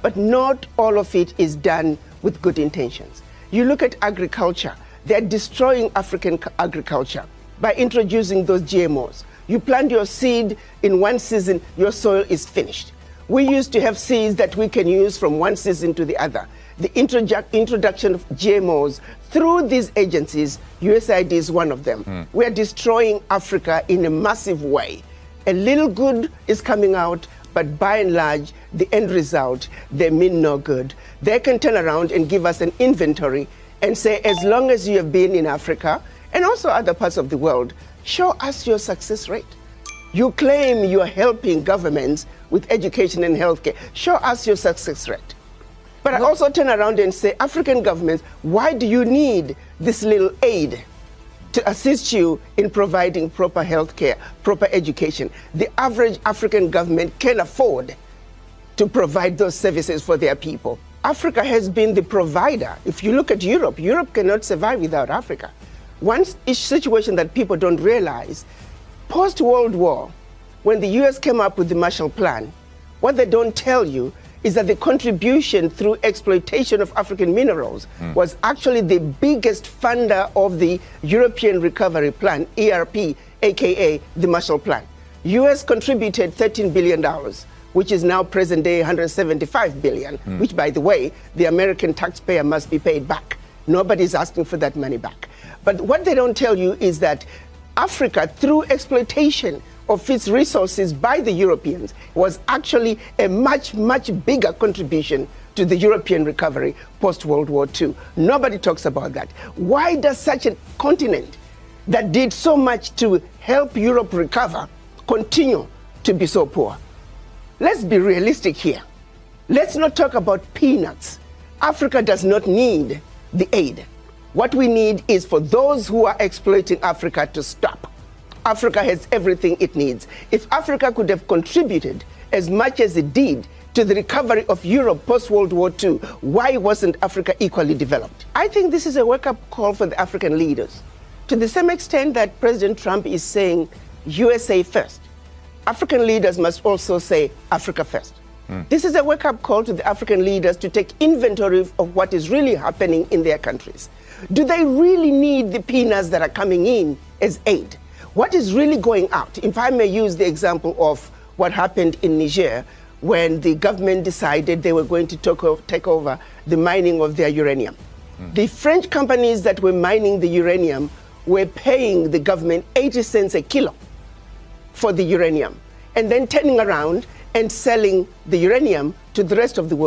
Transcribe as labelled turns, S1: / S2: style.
S1: but not all of it is done with good intentions. You look at agriculture, they're destroying African agriculture by introducing those GMOs. You plant your seed in one season, your soil is finished. We used to have seeds that we can use from one season to the other. The introduction of GMOs through these agencies, USAID is one of them. We are destroying Africa in a massive way. A little good is coming out, but by and large, the end result, they mean no good. They can turn around and give us an inventory and say, as long as you have been in Africa, and also other parts of the world, show us your success rate. You claim you're helping governments with education and healthcare. Show us your success rate. But I also turn around and say, African governments, why do you need this little aid to assist you in providing proper healthcare, proper education? The average African government can afford to provide those services for their people. Africa has been the provider. If you look at Europe, Europe cannot survive without Africa. One situation that people don't realize, post-World War, when the US came up with the Marshall Plan, what they don't tell you is that the contribution through exploitation of African minerals was actually the biggest funder of the European Recovery Plan, ERP, aka the Marshall Plan. US contributed $13 billion, which is now present day $175 billion, which, by the way, the American taxpayer must be paid back. Nobody's asking for that money back. But what they don't tell you is that Africa, through exploitation of its resources by the Europeans, was actually a much, much bigger contribution to the European recovery post-World War II. Nobody talks about that. Why does such a continent that did so much to help Europe recover continue to be so poor? Let's be realistic here. Let's not talk about peanuts. Africa does not need the aid. What we need is for those who are exploiting Africa to stop. Africa has everything it needs. If Africa could have contributed as much as it did to the recovery of Europe post-World War II, why wasn't Africa equally developed? I think this is a wake-up call for the African leaders. To the same extent that President Trump is saying USA first, African leaders must also say Africa first. This is a wake-up call to the African leaders to take inventory of what is really happening in their countries. Do they really need the peanuts that are coming in as aid? What is really going out? If I may use the example of what happened in Niger when the government decided they were going to take over the mining of their uranium. The French companies that were mining the uranium were paying the government 80 cents a kilo for the uranium, and then turning around and selling the uranium to the rest of the world.